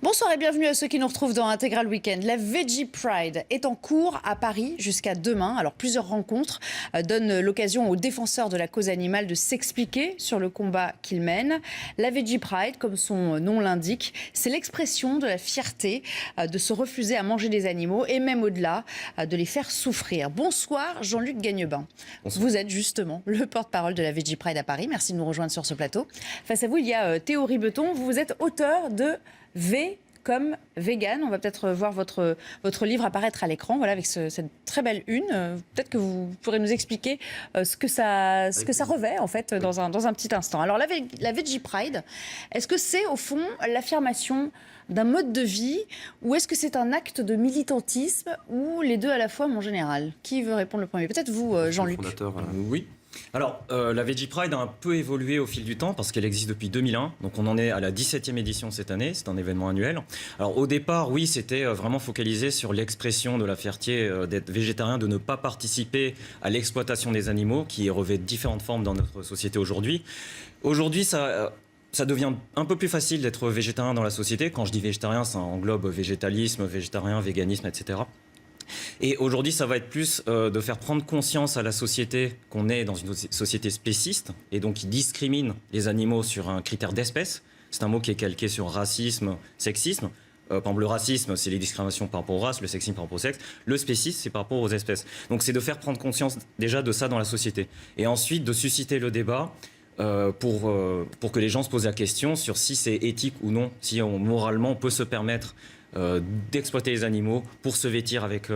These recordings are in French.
Bonsoir et bienvenue à ceux qui nous retrouvent dans Intégral Weekend. La Veggie Pride est en cours à Paris jusqu'à demain. Alors plusieurs rencontres donnent l'occasion aux défenseurs de la cause animale de s'expliquer sur le combat qu'ils mènent. La Veggie Pride, comme son nom l'indique, c'est l'expression de la fierté de se refuser à manger des animaux et même au-delà de les faire souffrir. Bonsoir Jean-Luc Gagnebin. Bonsoir. Vous êtes justement le porte-parole de la Veggie Pride à Paris. Merci de nous rejoindre sur ce plateau. Face à vous, il y a Théo Ribeton. Vous êtes auteur de V comme vegan. On va peut-être voir votre livre apparaître à l'écran, voilà, avec cette très belle une. Peut-être que vous pourrez nous expliquer ce que ça revêt en fait dans un petit instant. Alors la Veggie Pride, est-ce que c'est au fond l'affirmation d'un mode de vie ou est-ce que c'est un acte de militantisme ou les deux à la fois, mon général? Qui veut répondre le premier? Peut-être vous, Jean-Luc. Oui. Alors, la Veggie Pride a un peu évolué au fil du temps parce qu'elle existe depuis 2001. Donc, on en est à la 17e édition cette année. C'est un événement annuel. Alors, au départ, oui, c'était vraiment focalisé sur l'expression de la fierté d'être végétarien, de ne pas participer à l'exploitation des animaux qui revêt différentes formes dans notre société aujourd'hui. Aujourd'hui, ça devient un peu plus facile d'être végétarien dans la société. Quand je dis végétarien, ça englobe végétalisme, végétarien, véganisme, etc. Et aujourd'hui, ça va être plus de faire prendre conscience à la société qu'on est dans une société spéciste et donc qui discrimine les animaux sur un critère d'espèce. C'est un mot qui est calqué sur racisme, sexisme. Par exemple, le racisme, c'est les discriminations par rapport aux races, le sexisme par rapport au sexe. Le spécisme, c'est par rapport aux espèces. Donc c'est de faire prendre conscience déjà de ça dans la société. Et ensuite, de susciter le débat pour que les gens se posent la question sur si c'est éthique ou non, si moralement on peut se permettre d'exploiter les animaux pour se vêtir avec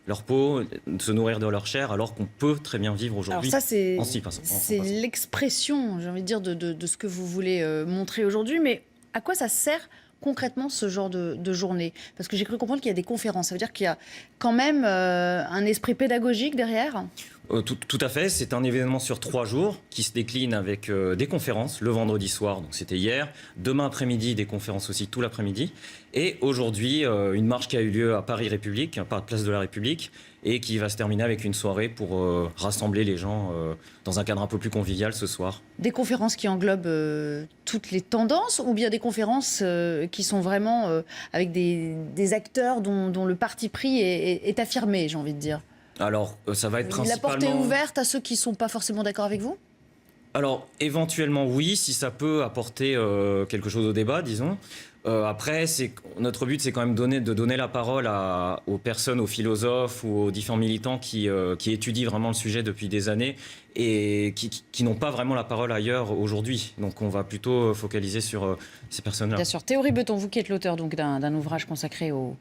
leur peau, se nourrir de leur chair, alors qu'on peut très bien vivre aujourd'hui. Alors ça, c'est l'expression, j'ai envie de dire, de ce que vous voulez montrer aujourd'hui. Mais à quoi ça sert concrètement ce genre de journée? Parce que j'ai cru comprendre qu'il y a des conférences. Ça veut dire qu'il y a quand même un esprit pédagogique derrière? Tout à fait, c'est un événement sur 3 jours qui se décline avec des conférences le vendredi soir, donc c'était hier, demain après-midi des conférences aussi tout l'après-midi, et aujourd'hui une marche qui a eu lieu à Paris République, place de la République, et qui va se terminer avec une soirée pour rassembler les gens dans un cadre un peu plus convivial ce soir. Des conférences qui englobent toutes les tendances ou bien des conférences qui sont vraiment avec des acteurs dont le parti pris est affirmé, j'ai envie de dire? Alors, ça va être principalement... La porte est ouverte à ceux qui ne sont pas forcément d'accord avec vous? Alors, éventuellement, oui, si ça peut apporter quelque chose au débat, disons. Après, notre but, c'est quand même de donner la parole aux personnes, aux philosophes ou aux différents militants qui étudient vraiment le sujet depuis des années et qui n'ont pas vraiment la parole ailleurs aujourd'hui. Donc, on va plutôt focaliser sur ces personnes-là. Bien sûr. Théo Ribeton, vous qui êtes l'auteur d'un ouvrage consacré au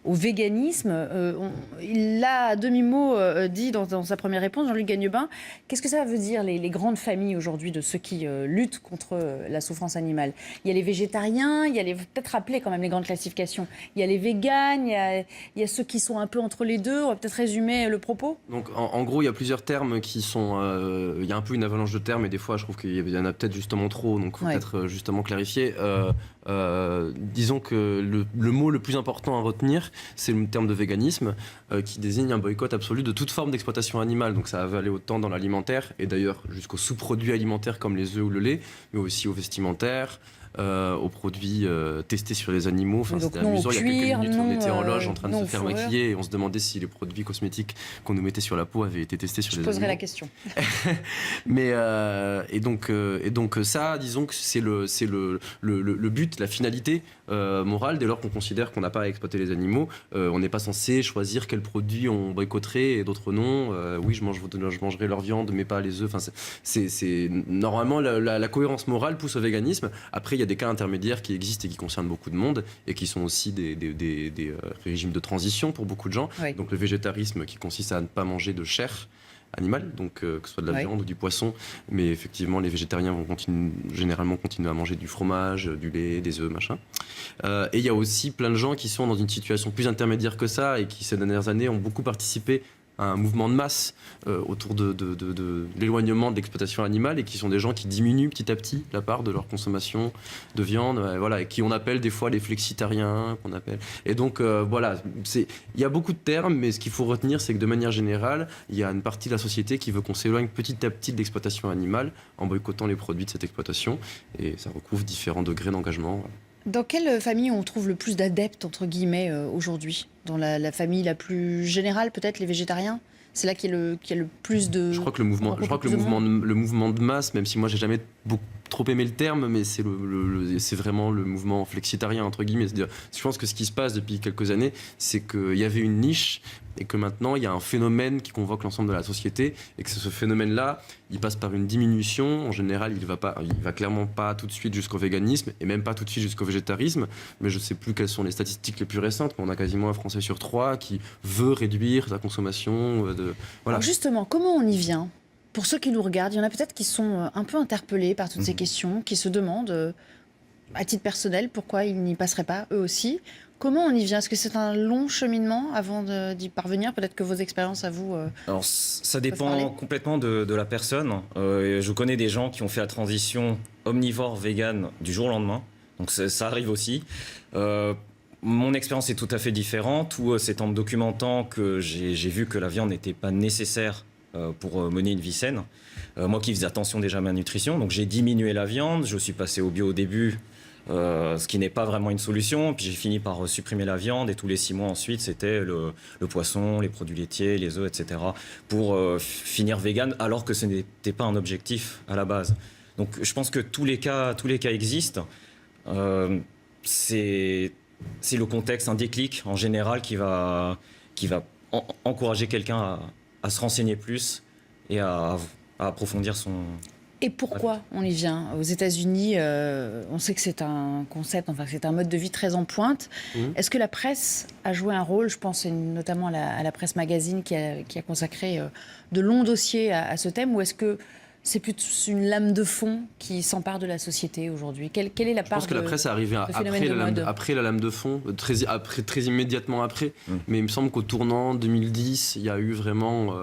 véganisme. Il l'a à demi-mot dit dans sa première réponse, Jean-Luc Gagnebin. Qu'est-ce que ça veut dire, les grandes familles aujourd'hui de ceux qui luttent contre la souffrance animale? Il y a les végétariens, il y a peut-être rappeler quand même les grandes classifications. Il y a les véganes, il y a ceux qui sont un peu entre les deux. On va peut-être résumer le propos. Donc en gros, il y a plusieurs termes qui sont... il y a un peu une avalanche de termes et des fois, je trouve qu'il y en a peut-être justement trop. Donc il faut peut-être justement clarifier. Disons que le mot le plus important à retenir, c'est le terme de véganisme qui désigne un boycott absolu de toute forme d'exploitation animale. Donc ça va aller autant dans l'alimentaire et d'ailleurs jusqu'aux sous-produits alimentaires comme les œufs ou le lait, mais aussi aux vestimentaires, aux produits testés sur les animaux. Enfin, c'était amusant, il y a quelques minutes, on était en loge en train de se faire maquiller et on se demandait si les produits cosmétiques qu'on nous mettait sur la peau avaient été testés sur les animaux. Je poserai la question. Mais, et donc ça, disons que c'est le but, la finalité morale, dès lors qu'on considère qu'on n'a pas à exploiter les animaux. On n'est pas censé choisir quels produits on boycotterait et d'autres non. Oui, je mangerai leur viande, mais pas les œufs. Enfin, normalement, la cohérence morale pousse au véganisme. Après, il y a des cas intermédiaires qui existent et qui concernent beaucoup de monde et qui sont aussi des régimes de transition pour beaucoup de gens. Oui. Donc le végétarisme qui consiste à ne pas manger de chair animale, donc que ce soit de la viande ou du poisson, mais effectivement les végétariens vont généralement continuer à manger du fromage, du lait, des œufs, machin. Et il y a aussi plein de gens qui sont dans une situation plus intermédiaire que ça et qui ces dernières années ont beaucoup participé à un mouvement de masse autour de l'éloignement de l'exploitation animale et qui sont des gens qui diminuent petit à petit la part de leur consommation de viande, voilà, et qui on appelle des fois les flexitariens, qu'on appelle. Et donc voilà, il y a beaucoup de termes, mais ce qu'il faut retenir, c'est que de manière générale, il y a une partie de la société qui veut qu'on s'éloigne petit à petit de l'exploitation animale en boycottant les produits de cette exploitation, et ça recouvre différents degrés d'engagement. Voilà. Dans quelle famille on trouve le plus d'adeptes, entre guillemets, aujourd'hui? Dans la famille la plus générale, peut-être, les végétariens? C'est là qu'il y a le plus de... Je crois que le mouvement de masse, même si moi j'ai jamais trop aimé le terme, mais c'est vraiment le mouvement flexitarien, entre guillemets. C'est-à-dire, je pense que ce qui se passe depuis quelques années, c'est qu'il y avait une niche et que maintenant il y a un phénomène qui convoque l'ensemble de la société et que ce phénomène-là, il passe par une diminution. En général, il va clairement pas tout de suite jusqu'au véganisme et même pas tout de suite jusqu'au végétarisme. Mais je sais plus quelles sont les statistiques les plus récentes, mais on a quasiment un Français sur 3 qui veut réduire sa consommation. Voilà. Alors justement, comment on y vient? Pour ceux qui nous regardent, il y en a peut-être qui sont un peu interpellés par toutes ces questions, qui se demandent, à titre personnel, pourquoi ils n'y passeraient pas, eux aussi. Comment on y vient? Est-ce que c'est un long cheminement avant d'y parvenir? Peut-être que vos expériences à vous... Alors, ça dépend complètement de la personne. Je connais des gens qui ont fait la transition omnivore-vegan du jour au lendemain. Donc ça arrive aussi. Mon expérience est tout à fait différente, où c'est en me documentant que j'ai vu que la viande n'était pas nécessaire pour mener une vie saine. Moi qui faisais attention déjà à ma nutrition, donc j'ai diminué la viande, je suis passé au bio au début, ce qui n'est pas vraiment une solution, puis j'ai fini par supprimer la viande et tous les 6 mois ensuite c'était le poisson, les produits laitiers, les œufs, etc. pour finir vegan alors que ce n'était pas un objectif à la base. Donc je pense que tous les cas existent. C'est le contexte, un déclic en général qui va encourager quelqu'un à se renseigner plus et à approfondir son... Et pourquoi on y vient? Aux États-Unis, on sait que c'est un concept, enfin c'est un mode de vie très en pointe. Est-ce que la presse a joué un rôle? Je pense notamment à la presse magazine qui a consacré de longs dossiers à ce thème, ou est-ce que c'est plus une lame de fond qui s'empare de la société aujourd'hui? Quelle est la part? Je pense que la presse est arrivée après la lame de fond, très immédiatement après. Mais il me semble qu'au tournant 2010, il y a eu vraiment...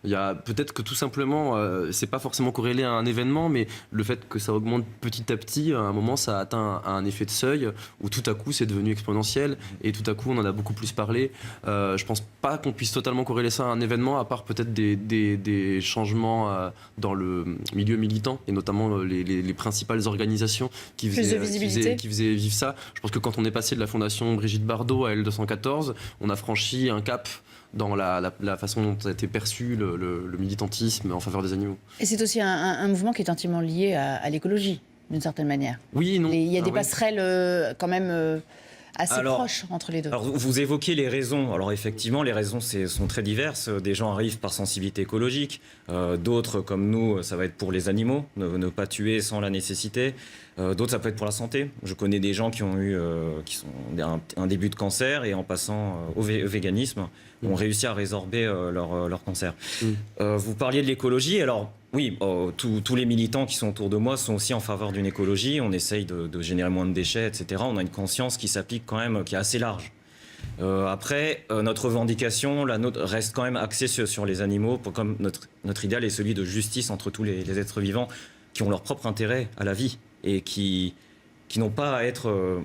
peut-être que tout simplement, c'est pas forcément corrélé à un événement, mais le fait que ça augmente petit à petit, à un moment, ça a atteint un effet de seuil où tout à coup, c'est devenu exponentiel et tout à coup, on en a beaucoup plus parlé. Je pense pas qu'on puisse totalement corréler ça à un événement, à part peut-être des changements dans le milieu militant et notamment les principales organisations qui faisaient vivre ça. Je pense que quand on est passé de la fondation Brigitte Bardot à L214, on a franchi un cap dans la façon dont a été perçu le militantisme en faveur des animaux. Et c'est aussi un mouvement qui est intimement lié à l'écologie, d'une certaine manière. Oui, non. Il y a des passerelles quand même assez proches entre les deux. Alors, vous évoquez les raisons. Alors effectivement, les raisons sont très diverses. Des gens arrivent par sensibilité écologique. D'autres, comme nous, ça va être pour les animaux, ne pas tuer sans la nécessité. D'autres, ça peut être pour la santé. Je connais des gens qui ont eu un début de cancer et en passant au véganisme, ont réussi à résorber leur cancer. Vous parliez de l'écologie. Alors oui, tous les militants qui sont autour de moi sont aussi en faveur d'une écologie. On essaye de générer moins de déchets, etc. On a une conscience qui s'applique quand même, qui est assez large. Après, notre revendication, la nôtre, reste quand même axée sur les animaux, comme notre idéal est celui de justice entre tous les êtres vivants qui ont leur propre intérêt à la vie et qui n'ont pas à être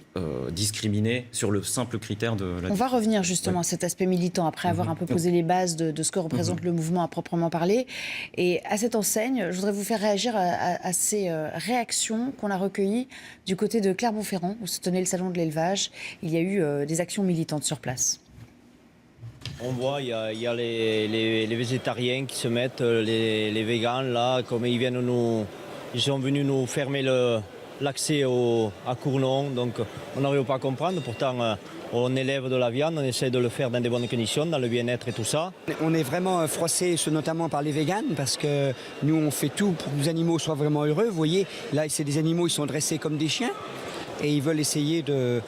discriminés sur le simple critère de la vie. On va revenir justement à cet aspect militant après avoir un peu posé les bases de ce que représente le mouvement à proprement parler. Et à cette enseigne, je voudrais vous faire réagir à ces réactions qu'on a recueillies du côté de Clermont-Ferrand, où se tenait le salon de l'élevage. Il y a eu des actions militantes sur place. On voit, il y a les végétariens qui se mettent, les végans là, comme ils sont venus nous fermer l'accès à Cournon, donc on n'arrive pas à comprendre. Pourtant, on élève de la viande, on essaie de le faire dans des bonnes conditions, dans le bien-être et tout ça. On est vraiment froissés, notamment par les véganes, parce que nous, on fait tout pour que les animaux soient vraiment heureux. Vous voyez, là, c'est des animaux, ils sont dressés comme des chiens, et ils veulent essayer de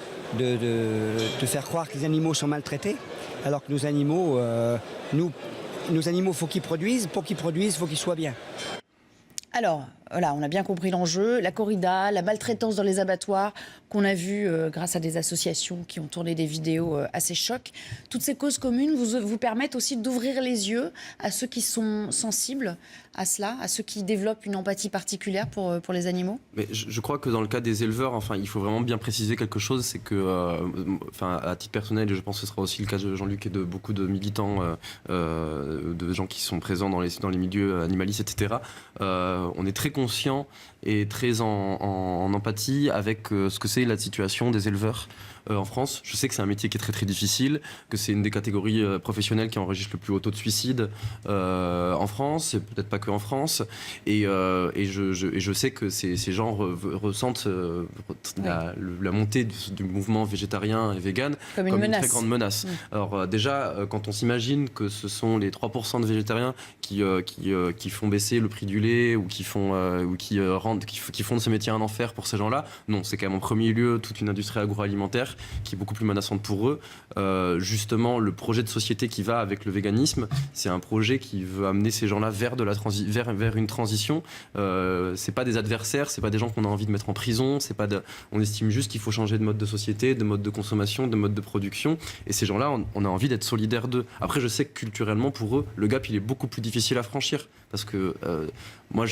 faire croire que les animaux sont maltraités, alors que nos animaux, faut qu'ils produisent. Pour qu'ils produisent, il faut qu'ils soient bien. Alors, voilà, on a bien compris l'enjeu, la corrida, la maltraitance dans les abattoirs qu'on a vu grâce à des associations qui ont tourné des vidéos assez chocs. Toutes ces causes communes vous permettent aussi d'ouvrir les yeux à ceux qui sont sensibles à cela, à ceux qui développent une empathie particulière pour les animaux. Mais je crois que dans le cas des éleveurs, il faut vraiment bien préciser quelque chose, c'est que, à titre personnel, et je pense que ce sera aussi le cas de Jean-Luc et de beaucoup de militants, de gens qui sont présents dans les milieux animalistes, etc., on est très conscient et très en empathie avec ce que c'est la situation des éleveurs en France. Je sais que c'est un métier qui est très très difficile, que c'est une des catégories professionnelles qui enregistre le plus haut taux de suicide en France, et peut-être pas que en France. Et je sais que ces gens ressentent la montée du mouvement végétarien et vegan Comme une très grande menace. Alors déjà, quand on s'imagine que ce sont les 3% de végétariens qui font baisser le prix du lait ou qui font de ce métier un enfer pour ces gens-là, non, c'est quand même en premier lieu toute une industrie agroalimentaire qui est beaucoup plus menaçante pour eux. Justement, le projet de société qui va avec le véganisme, c'est un projet qui veut amener ces gens-là vers une transition. C'est pas des adversaires, c'est pas des gens qu'on a envie de mettre en prison, on estime juste qu'il faut changer de mode de société, de mode de consommation, de mode de production. Et ces gens-là, on a envie d'être solidaires d'eux. Après, je sais que culturellement, pour eux, le gap, il est beaucoup plus difficile à franchir. Parce que moi,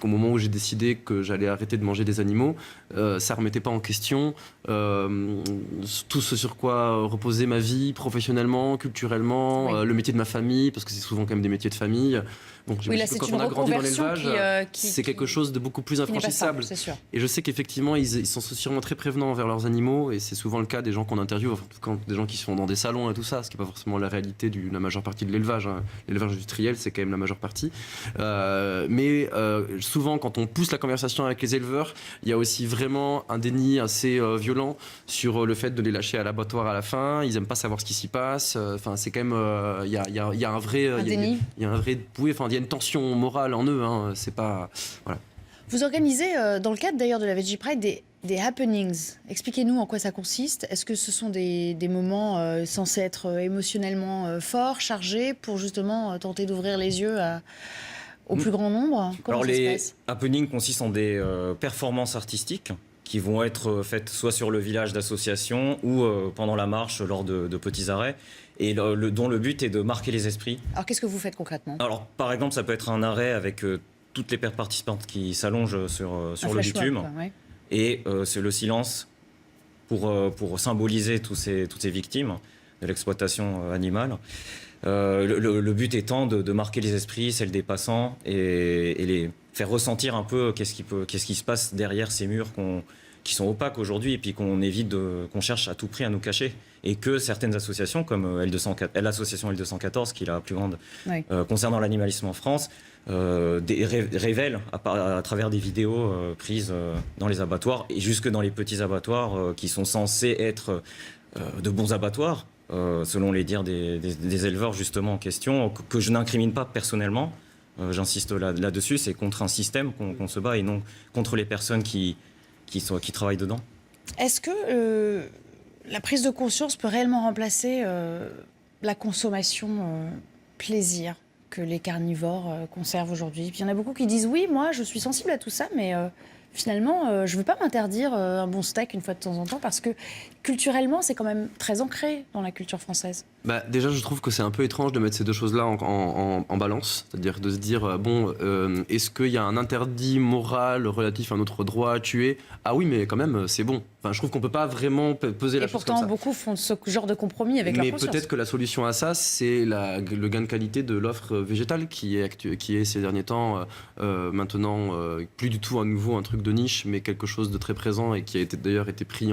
au moment où j'ai décidé que j'allais arrêter de manger des animaux, ça ne remettait pas en question tout ce sur quoi reposait ma vie, professionnellement, culturellement, Oui. le métier de ma famille, parce que c'est souvent quand même des métiers de famille. Donc, Oui, là, que c'est quand une on a grandi dans reconversion l'élevage, qui c'est quelque chose de beaucoup plus qui n'est pas infranchissable. simple, c'est sûr. Et je sais qu'effectivement, ils sont sûrement très prévenants envers leurs animaux, et c'est souvent le cas des gens qu'on interviewe, enfin, quand des gens qui sont dans des salons et tout ça, ce qui n'est pas forcément la réalité de la majeure partie de l'élevage. Hein. L'élevage industriel, c'est quand même la majeure partie. Mais souvent, quand on pousse la conversation avec les éleveurs, il y a aussi vraiment un déni assez violent sur le fait de les lâcher à l'abattoir à la fin. Ils n'aiment pas savoir ce qui s'y passe. Enfin, c'est quand même, il y a un vrai, déni. il y a un vrai, oui, enfin, il y a une tension morale en eux. Hein. C'est pas, voilà. Vous organisez, dans le cadre d'ailleurs de la Veggie Pride, des happenings. Expliquez-nous en quoi ça consiste. Est-ce que ce sont des moments censés être émotionnellement forts, chargés, pour justement tenter d'ouvrir les yeux au plus grand nombre? Comment Alors ça se les passe? happenings consistent en des performances artistiques qui vont être faites soit sur le village d'association ou pendant la marche lors de petits arrêts, et dont le but est de marquer les esprits. Alors qu'est-ce que vous faites concrètement? Alors par exemple, ça peut être un arrêt avec toutes les paires participantes qui s'allongent sur Un le flash mob, bitume, quoi, ouais. et c'est le silence pour symboliser toutes ces victimes de l'exploitation animale. Le but étant de marquer les esprits, celles des passants, et les faire ressentir un peu qu'est-ce qui se passe derrière ces murs qui sont opaques aujourd'hui, et puis qu'on cherche à tout prix à nous cacher. Et que certaines associations, comme l'association L214, qui est la plus grande Oui. concernant l'animalisme en France, révèlent à travers des vidéos prises dans les abattoirs, et jusque dans les petits abattoirs qui sont censés être de bons abattoirs, selon les dires des éleveurs justement en question, que je n'incrimine pas personnellement. J'insiste là-dessus, c'est contre un système qu'on se bat, et non contre les personnes qui travaillent dedans. Est-ce que la prise de conscience peut réellement remplacer la consommation plaisir que les carnivores conservent aujourd'hui? Puis il y en a beaucoup qui disent oui, moi je suis sensible à tout ça, mais finalement je ne veux pas m'interdire un bon steak une fois de temps en temps, parce que culturellement c'est quand même très ancré dans la culture française. Bah, déjà, je trouve que c'est un peu étrange de mettre ces deux choses-là en balance, c'est-à-dire de se dire, est-ce qu'il y a un interdit moral relatif à notre droit à tuer? Ah oui, mais quand même, c'est bon. Enfin, je trouve qu'on peut pas vraiment peser la Et chose comme pourtant ça. beaucoup font ce genre de compromis avec leur Mais conscience. peut-être que la solution à ça, c'est le gain de qualité de l'offre végétale qui est ces derniers temps maintenant plus du tout à nouveau un truc de niche, mais quelque chose de très présent, et qui a d'ailleurs été pris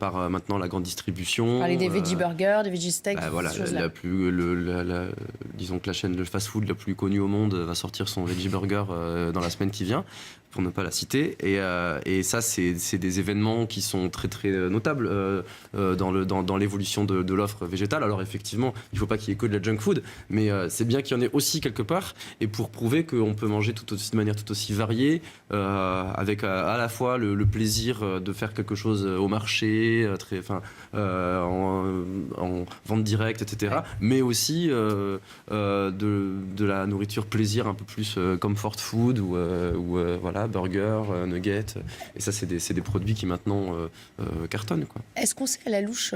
par maintenant la grande distribution. Parler des veggie burgers, des veggie steaks, Voilà, ces choses-là. disons que la chaîne de fast-food la plus connue au monde va sortir son veggie burger dans la semaine qui vient, pour ne pas la citer. Et ça, c'est des événements qui sont très très notables dans l'évolution de l'offre végétale. Alors effectivement, il ne faut pas qu'il y ait que de la junk food, mais c'est bien qu'il y en ait aussi quelque part, et pour prouver qu'on peut manger de manière tout aussi variée, avec à la fois le plaisir de faire quelque chose au marché, en vente directe, etc. Ouais. Mais aussi de la nourriture plaisir un peu plus comfort food, ou voilà, burger, nuggets. Et ça, c'est des produits qui maintenant cartonnent, quoi. Est-ce qu'on sait à la louche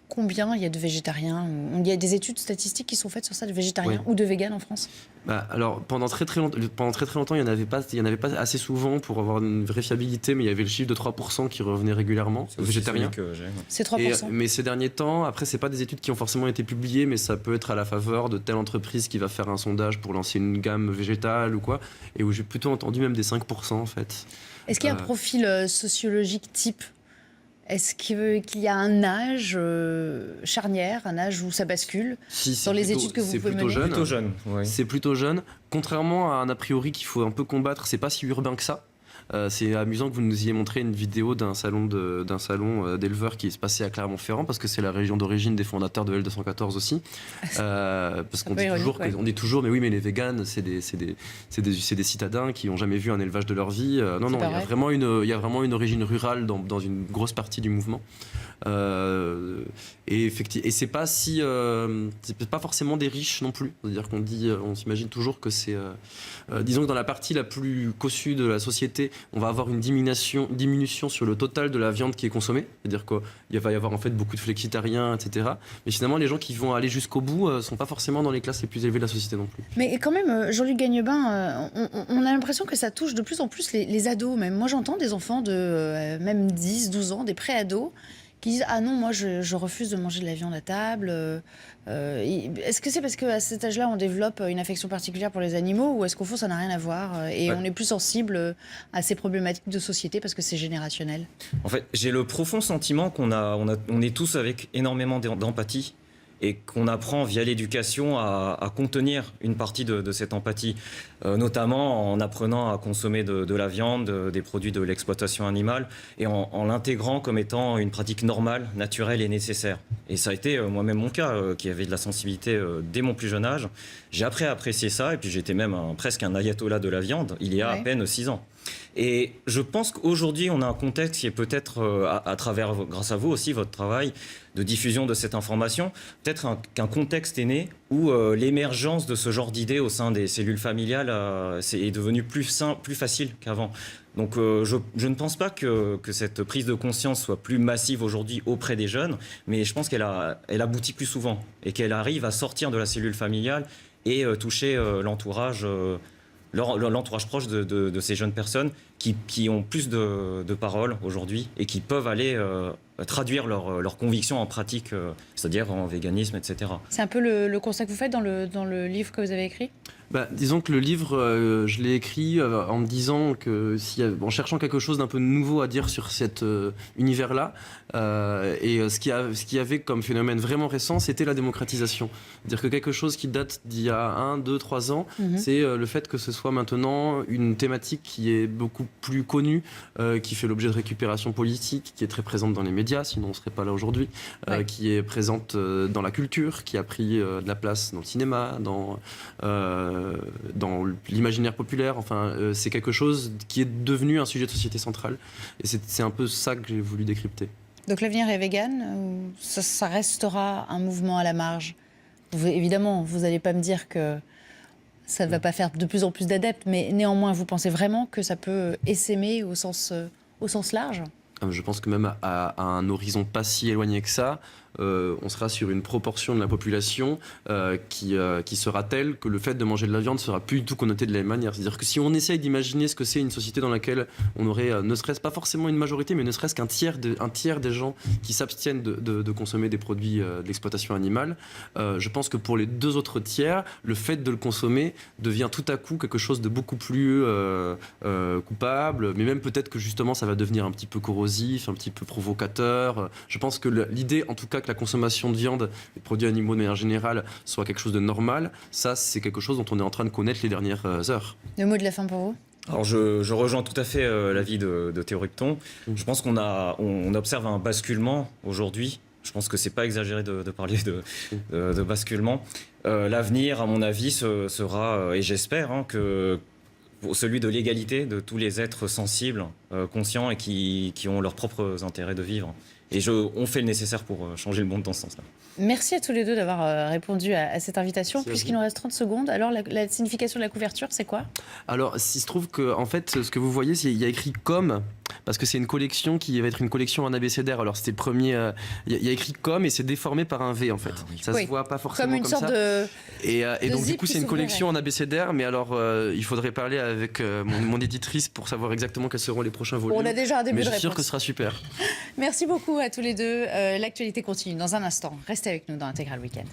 combien il y a de végétariens? Il y a des études statistiques qui sont faites sur ça, de végétariens ou de véganes en France? Alors, pendant très longtemps, il n'y en avait pas assez souvent pour avoir une vraie fiabilité, mais il y avait le chiffre de 3% qui revenait régulièrement, végétariens. C'est 3%. Mais ces derniers temps, après, c'est pas des études qui ont forcément été publiées, mais ça peut être à la faveur de telle entreprise qui va faire un sondage pour lancer une gamme végétale ou quoi, et où j'ai plutôt entendu même des 5% en fait. Est-ce qu'il y a un profil sociologique type? Est-ce qu'il y a un âge charnière, un âge où ça bascule dans les études que vous pouvez mener? C'est plutôt jeune. Oui. C'est plutôt jeune. Contrairement à un a priori qu'il faut un peu combattre, c'est pas si urbain que ça. C'est amusant que vous nous ayez montré une vidéo d'un salon d'éleveurs qui se passait à Clermont-Ferrand, parce que c'est la région d'origine des fondateurs de L214 aussi. Parce qu'on dit toujours, mais oui, mais les véganes, c'est des citadins qui n'ont jamais vu un élevage de leur vie. Non, il y a vraiment une origine rurale dans une grosse partie du mouvement. Et c'est pas forcément des riches non plus. C'est-à-dire on s'imagine toujours que c'est, disons que dans la partie la plus cossue de la société, on va avoir une diminution sur le total de la viande qui est consommée. C'est-à-dire qu'il va y avoir en fait beaucoup de flexitariens, etc. Mais finalement, les gens qui vont aller jusqu'au bout sont pas forcément dans les classes les plus élevées de la société non plus. Mais quand même, Jean-Luc Gagnebin, on a l'impression que ça touche de plus en plus les ados même. Moi, j'entends des enfants de même 10, 12 ans, des pré-ados, qui disent « Ah non, moi, je refuse de manger de la viande à table. » Est-ce que c'est parce qu'à cet âge-là, on développe une affection particulière pour les animaux, ou est-ce qu'au fond, ça n'a rien à voir et on est plus sensible à ces problématiques de société parce que c'est générationnel? En fait, j'ai le profond sentiment on est tous avec énormément d'empathie, et qu'on apprend via l'éducation à contenir une partie de cette empathie, notamment en apprenant à consommer de la viande, des produits de l'exploitation animale, et en l'intégrant comme étant une pratique normale, naturelle et nécessaire. Et ça a été moi-même mon cas, qui avait de la sensibilité dès mon plus jeune âge. J'ai appris à apprécier ça, et puis j'étais même presque un ayatollah de la viande, il y a à peine 6 ans. Et je pense qu'aujourd'hui, on a un contexte qui est peut-être, à travers, grâce à vous aussi, votre travail de diffusion de cette information, peut-être qu'un contexte est né où l'émergence de ce genre d'idées au sein des cellules familiales est devenue plus simple, plus facile qu'avant. Donc je ne pense pas que cette prise de conscience soit plus massive aujourd'hui auprès des jeunes, mais je pense elle aboutit plus souvent et qu'elle arrive à sortir de la cellule familiale et toucher l'entourage proche de ces jeunes personnes qui ont plus de paroles aujourd'hui et qui peuvent aller traduire leurs convictions en pratique, c'est-à-dire en véganisme, etc. C'est un peu le constat que vous faites dans le livre que vous avez écrit? Disons que le livre, je l'ai écrit en me disant en cherchant quelque chose d'un peu nouveau à dire sur cet univers-là. Et ce qu'il y avait comme phénomène vraiment récent, c'était la démocratisation. C'est-à-dire que quelque chose qui date d'il y a 1, 2, 3 ans, c'est le fait que ce soit maintenant une thématique qui est beaucoup plus connue, qui fait l'objet de récupération politique, qui est très présente dans les médias, sinon on ne serait pas là aujourd'hui, qui est présente dans la culture, qui a pris de la place dans le cinéma, dans l'imaginaire populaire. Enfin, c'est quelque chose qui est devenu un sujet de société centrale. Et c'est un peu ça que j'ai voulu décrypter. Donc l'avenir est vegan, ou ça restera un mouvement à la marge? Évidemment, vous n'allez pas me dire que ça ne va pas faire de plus en plus d'adeptes, mais néanmoins, vous pensez vraiment que ça peut essaimer au sens large? Je pense que même à un horizon pas si éloigné que ça, on sera sur une proportion de la population qui sera telle que le fait de manger de la viande sera plus du tout connoté de la même manière. C'est-à-dire que si on essaye d'imaginer ce que c'est une société dans laquelle on aurait, ne serait-ce pas forcément une majorité, mais ne serait-ce qu'un tiers des gens qui s'abstiennent de consommer des produits de l'exploitation animale, je pense que pour les 2 autres tiers, le fait de le consommer devient tout à coup quelque chose de beaucoup plus coupable, mais même peut-être que justement ça va devenir un petit peu corrosif, un petit peu provocateur. Je pense que l'idée, en tout cas, que la consommation de viande et de produits animaux de manière générale soit quelque chose de normal, ça c'est quelque chose dont on est en train de connaître les dernières heures. Le mot de la fin pour vous? Alors je rejoins tout à fait l'avis de Théo Rupton. Je pense on observe un basculement aujourd'hui. Je pense que c'est pas exagéré de parler de basculement. L'avenir, à mon avis, sera, et j'espère que celui de l'égalité de tous les êtres sensibles, conscients et qui ont leurs propres intérêts de vivre. Et on fait le nécessaire pour changer le monde dans ce sens-là. Merci à tous les deux d'avoir répondu à cette invitation. Puisqu'il nous reste 30 secondes, alors la signification de la couverture, c'est quoi? Alors, il se trouve que, en fait, ce que vous voyez, il y a écrit « comme », parce que c'est une collection qui va être une collection en abécédaire. Alors c'était le premier, il y a écrit com et c'est déformé par un V en fait. Ça Oui. se voit pas forcément Comme une sorte ça. de Et donc du zip coup qui c'est une s'ouvrirait. collection en abécédaire, mais alors il faudrait parler avec mon éditrice pour savoir exactement quels seront les prochains volumes. On a déjà un début mais de je suis sûr que réponse. ce sera super. Merci beaucoup à tous les deux. L'actualité continue dans un instant. Restez avec nous dans Intégral Weekend.